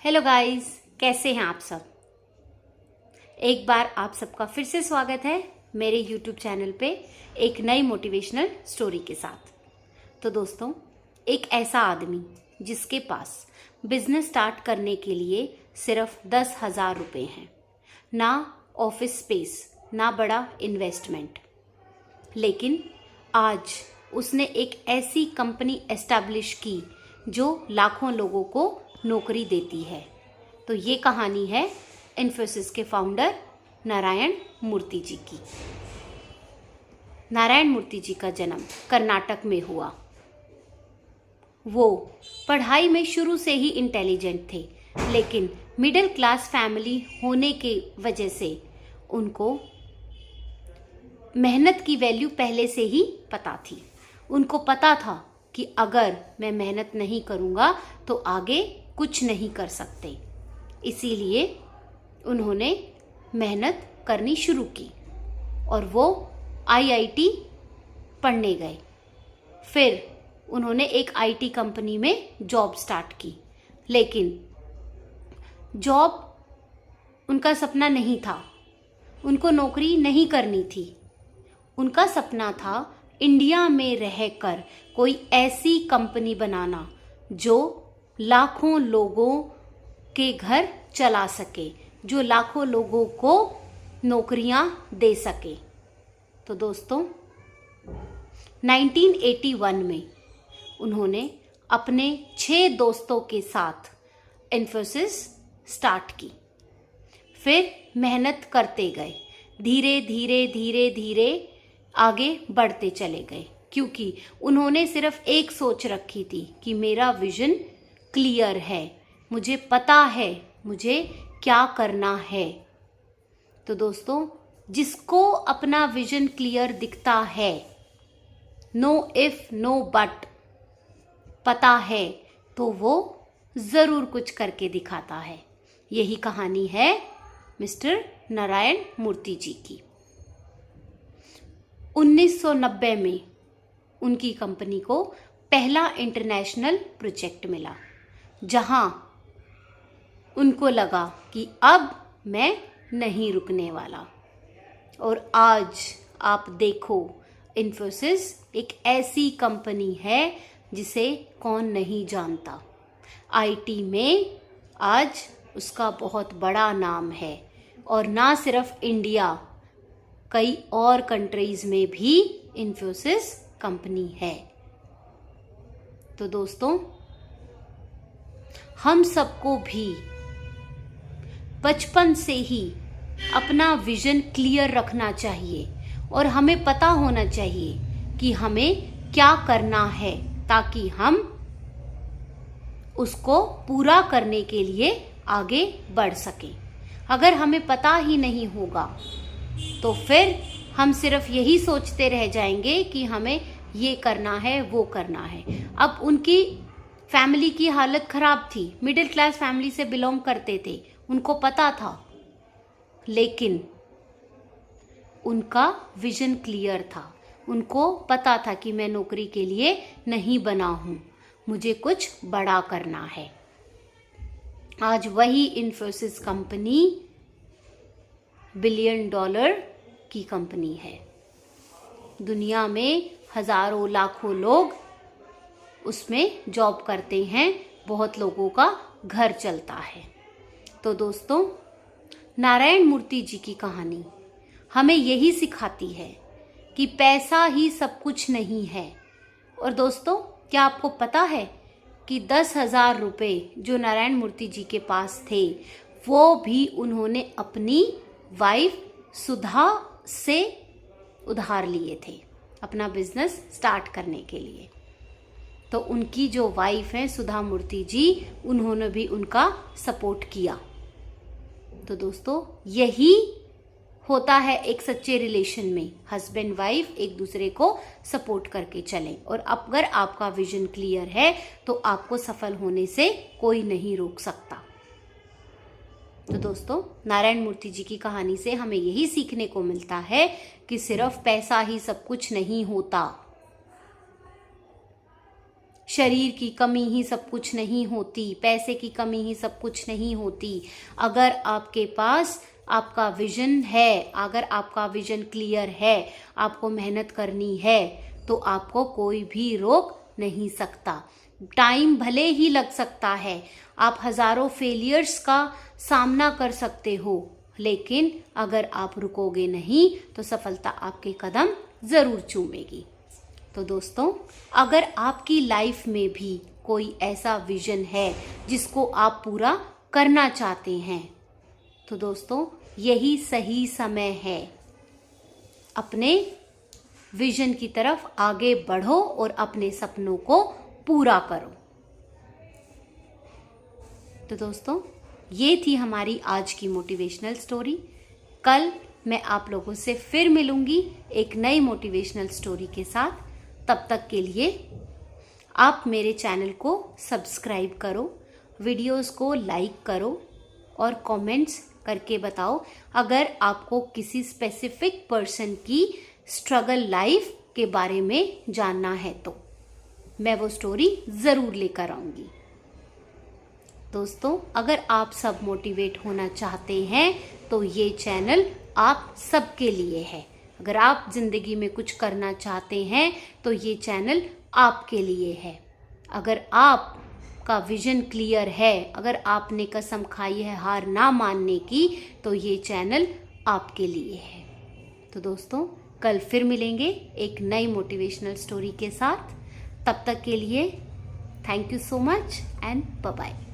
Hello guys, कैसे हैं आप सब। एक बार आप सबका फिर से स्वागत है मेरे यूट्यूब चैनल पे एक नई मोटिवेशनल स्टोरी के साथ। तो दोस्तों, एक ऐसा आदमी जिसके पास बिजनेस स्टार्ट करने के लिए सिर्फ 10,000 रुपये हैं, ना ऑफिस स्पेस, ना बड़ा इन्वेस्टमेंट, लेकिन आज उसने एक ऐसी कंपनी एस्टैब्लिश की जो लाखों लोगों को नौकरी देती है। तो ये कहानी है इन्फोसिस के फाउंडर नारायण मूर्ति जी की। नारायण मूर्ति जी का जन्म कर्नाटक में हुआ। वो पढ़ाई में शुरू से ही इंटेलिजेंट थे, लेकिन मिडिल क्लास फैमिली होने के वजह से उनको मेहनत की वैल्यू पहले से ही पता थी। उनको पता था कि अगर मैं मेहनत नहीं करूँगा तो आगे कुछ नहीं कर सकते। इसीलिए उन्होंने मेहनत करनी शुरू की और वो आईआईटी पढ़ने गए। फिर उन्होंने एक आईटी कंपनी में जॉब स्टार्ट की, लेकिन जॉब उनका सपना नहीं था। उनको नौकरी नहीं करनी थी। उनका सपना था इंडिया में रहकर कोई ऐसी कंपनी बनाना जो लाखों लोगों के घर चला सके, जो लाखों लोगों को नौकरियां दे सके। तो दोस्तों, 1981 में उन्होंने अपने 6 दोस्तों के साथ इन्फोसिस स्टार्ट की। फिर मेहनत करते गए, धीरे धीरे धीरे धीरे आगे बढ़ते चले गए, क्योंकि उन्होंने सिर्फ एक सोच रखी थी कि मेरा विजन क्लियर है, मुझे पता है मुझे क्या करना है। तो दोस्तों, जिसको अपना विजन क्लियर दिखता है, नो इफ नो बट पता है, तो वो जरूर कुछ करके दिखाता है। यही कहानी है मिस्टर नारायण मूर्ति जी की। 1990 में उनकी कंपनी को पहला इंटरनेशनल प्रोजेक्ट मिला, जहां उनको लगा कि अब मैं नहीं रुकने वाला। और आज आप देखो, इन्फोसिस एक ऐसी कंपनी है जिसे कौन नहीं जानता। आईटी में आज उसका बहुत बड़ा नाम है, और ना सिर्फ इंडिया, कई और कंट्रीज में भी इन्फोसिस कंपनी है। तो दोस्तों, हम सबको भी बचपन से ही अपना विजन क्लियर रखना चाहिए, और हमें पता होना चाहिए कि हमें क्या करना है, ताकि हम उसको पूरा करने के लिए आगे बढ़ सकें। अगर हमें पता ही नहीं होगा तो फिर हम सिर्फ यही सोचते रह जाएंगे कि हमें ये करना है, वो करना है। अब उनकी फैमिली की हालत खराब थी, मिडिल क्लास फैमिली से बिलोंग करते थे, उनको पता था, लेकिन उनका विजन क्लियर था। उनको पता था कि मैं नौकरी के लिए नहीं बना हूं, मुझे कुछ बड़ा करना है। आज वही इन्फोसिस कंपनी $1 बिलियन की कंपनी है। दुनिया में हजारों लाखों लोग उसमें जॉब करते हैं, बहुत लोगों का घर चलता है। तो दोस्तों, नारायण मूर्ति जी की कहानी हमें यही सिखाती है कि पैसा ही सब कुछ नहीं है। और दोस्तों, क्या आपको पता है कि 10,000 रुपये जो नारायण मूर्ति जी के पास थे, वो भी उन्होंने अपनी वाइफ सुधा से उधार लिए थे अपना बिजनेस स्टार्ट करने के लिए। तो उनकी जो वाइफ है सुधा मूर्ति जी, उन्होंने भी उनका सपोर्ट किया। तो दोस्तों, यही होता है एक सच्चे रिलेशन में, हस्बैंड वाइफ एक दूसरे को सपोर्ट करके चलें। और अगर आपका विजन क्लियर है तो आपको सफल होने से कोई नहीं रोक सकता। तो दोस्तों, नारायण मूर्ति जी की कहानी से हमें यही सीखने को मिलता है कि सिर्फ पैसा ही सब कुछ नहीं होता। शरीर की कमी ही सब कुछ नहीं होती, पैसे की कमी ही सब कुछ नहीं होती। अगर आपके पास आपका विजन है, अगर आपका विजन क्लियर है, आपको मेहनत करनी है, तो आपको कोई भी रोक नहीं सकता। टाइम भले ही लग सकता है, आप हजारों फेलियर्स का सामना कर सकते हो, लेकिन अगर आप रुकोगे नहीं तो सफलता आपके कदम जरूर चूमेगी। तो दोस्तों, अगर आपकी लाइफ में भी कोई ऐसा विजन है जिसको आप पूरा करना चाहते हैं, तो दोस्तों यही सही समय है। अपने विजन की तरफ आगे बढ़ो और अपने सपनों को पूरा करो। तो दोस्तों, ये थी हमारी आज की मोटिवेशनल स्टोरी। कल मैं आप लोगों से फिर मिलूंगी एक नई मोटिवेशनल स्टोरी के साथ। तब तक के लिए आप मेरे चैनल को सब्सक्राइब करो, वीडियोस को लाइक करो और कमेंट्स करके बताओ अगर आपको किसी स्पेसिफिक पर्सन की स्ट्रगल लाइफ के बारे में जानना है तो मैं वो स्टोरी ज़रूर लेकर आऊँगी। दोस्तों, अगर आप सब मोटिवेट होना चाहते हैं तो ये चैनल आप सबके लिए है। अगर आप जिंदगी में कुछ करना चाहते हैं तो ये चैनल आपके लिए है। अगर आपका विजन क्लियर है, अगर आपने कसम खाई है हार ना मानने की, तो ये चैनल आपके लिए है। तो दोस्तों, कल फिर मिलेंगे एक नई मोटिवेशनल स्टोरी के साथ। तब तक के लिए thank you so much and bye bye.